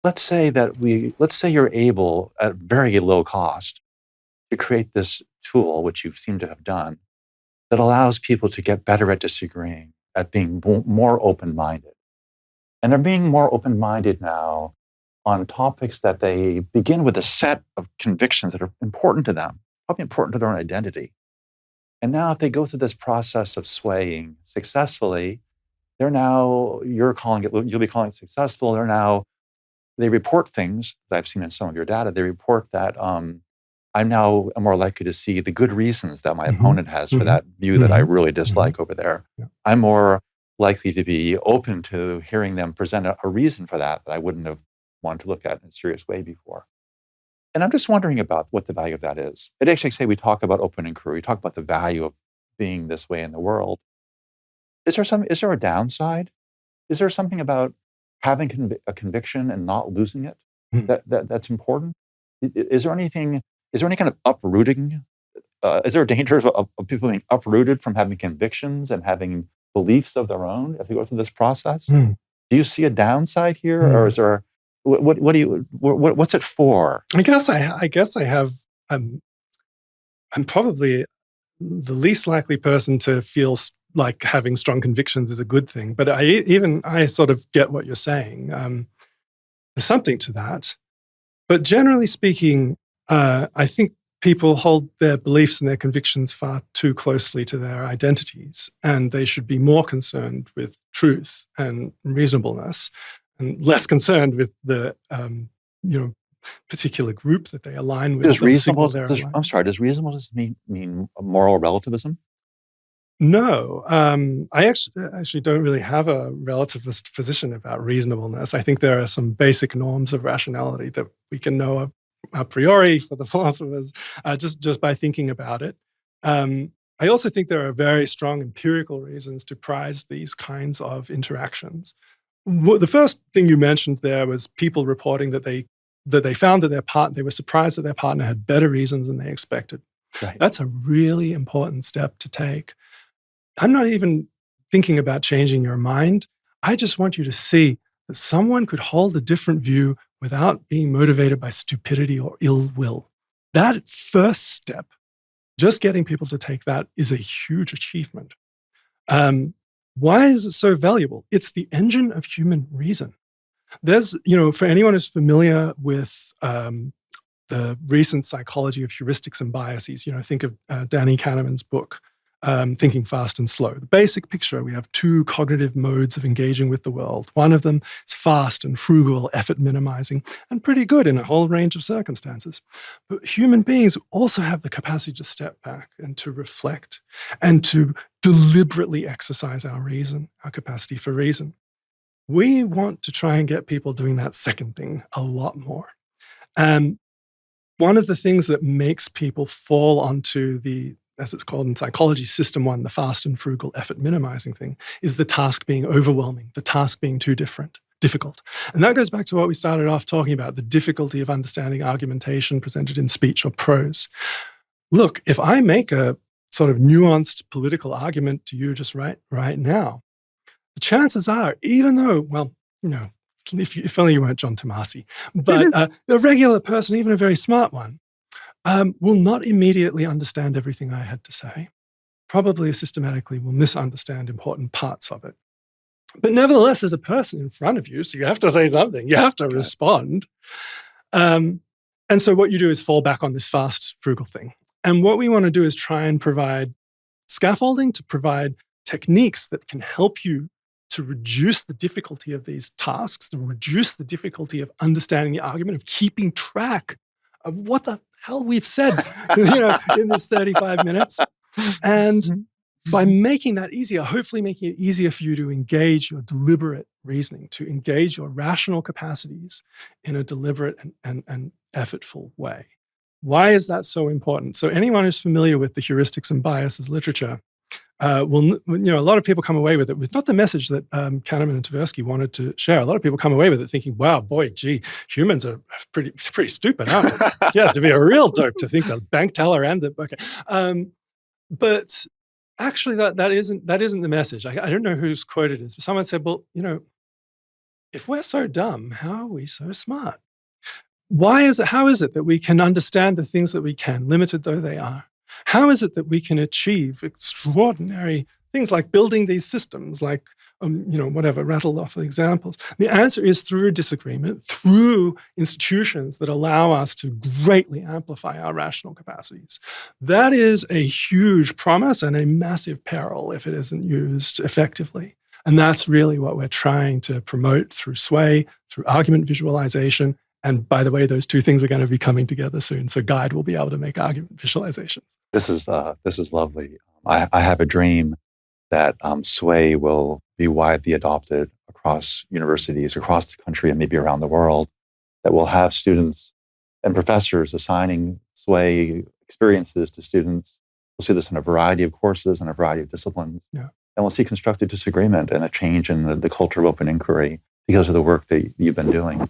let's say you're able at very low cost to create this tool, which you seem to have done, that allows people to get better at disagreeing, at being more open-minded. And they're being more open-minded now on topics that they begin with a set of convictions that are important to them, probably important to their own identity. And now if they go through this process of swaying successfully, you'll be calling it successful. They report things that I've seen in some of your data. They report that I'm now more likely to see the good reasons that my opponent has for that view that I really dislike over there. Yeah. I'm more likely to be open to hearing them present a reason for that I wouldn't have wanted to look at in a serious way before. And I'm just wondering about what the value of that is. At HXA, we talk about open inquiry. We talk about the value of being this way in the world. Is there a downside? Is there something about having a conviction and not losing it that's important? Is there any kind of uprooting? Is there a danger of people being uprooted from having convictions and having beliefs of their own if they go through this process? Do you see a downside here, or is there? What's it for? I guess I have. I'm probably the least likely person to feel like having strong convictions is a good thing, but I sort of get what you're saying. There's something to that, but generally speaking, I think people hold their beliefs and their convictions far too closely to their identities, and they should be more concerned with truth and reasonableness, and less concerned with the particular group that they align with. Does reasonableness mean moral relativism? No, I actually don't really have a relativist position about reasonableness. I think there are some basic norms of rationality that we can know a priori for the philosophers just by thinking about it. I also think there are very strong empirical reasons to prize these kinds of interactions. The first thing you mentioned there was people reporting that they found that they were surprised that their partner had better reasons than they expected. Right. That's a really important step to take. I'm not even thinking about changing your mind. I just want you to see that someone could hold a different view without being motivated by stupidity or ill will. That first step, just getting people to take that, is a huge achievement. Why is it so valuable? It's the engine of human reason. There's, for anyone who's familiar with the recent psychology of heuristics and biases, think of Danny Kahneman's book, Thinking Fast and Slow. The basic picture, we have two cognitive modes of engaging with the world. One of them is fast and frugal, effort minimizing, and pretty good in a whole range of circumstances. But human beings also have the capacity to step back and to reflect and to deliberately exercise our reason, our capacity for reason. We want to try and get people doing that second thing a lot more. One of the things that makes people fall onto the, as it's called in psychology, system one, the fast and frugal effort minimizing thing, is the task being overwhelming, the task being too difficult. And that goes back to what we started off talking about, the difficulty of understanding argumentation presented in speech or prose. Look, if I make a sort of nuanced political argument to you just right now, the chances are, even though, if only you weren't John Tomasi, but a regular person, even a very smart one, will not immediately understand everything I had to say. Probably systematically will misunderstand important parts of it. But nevertheless, there's a person in front of you, so you have to say something. You have to respond. And so what you do is fall back on this fast, frugal thing. And what we want to do is try and provide scaffolding, to provide techniques that can help you to reduce the difficulty of these tasks, to reduce the difficulty of understanding the argument, of keeping track of what the hell we've said, in this 35 minutes. And by making that easier, hopefully making it easier for you to engage your deliberate reasoning, to engage your rational capacities in a deliberate and effortful way. Why is that so important? So anyone who's familiar with the heuristics and biases literature a lot of people come away with it with not the message that Kahneman and Tversky wanted to share. A lot of people come away with it thinking, wow, boy, gee, humans are pretty stupid, aren't they? Yeah, to be a real dope to think the bank teller and the, okay. But actually that isn't the message. I don't know whose quote it is, but someone said, well, If we're so dumb, how are we so smart? How is it that we can understand the things that we can, limited though they are? How is it that we can achieve extraordinary things like building these systems, like, whatever, rattled off the examples? The answer is through disagreement, through institutions that allow us to greatly amplify our rational capacities. That is a huge promise and a massive peril if it isn't used effectively. And that's really what we're trying to promote through Sway, through argument visualization. And by the way, those two things are going to be coming together soon. So Guide will be able to make argument visualizations. This is lovely. I have a dream that Sway will be widely adopted across universities, across the country, and maybe around the world, that will have students and professors assigning Sway experiences to students. We'll see this in a variety of courses and a variety of disciplines. Yeah. And we'll see constructive disagreement and a change in the culture of open inquiry because of the work that you've been doing.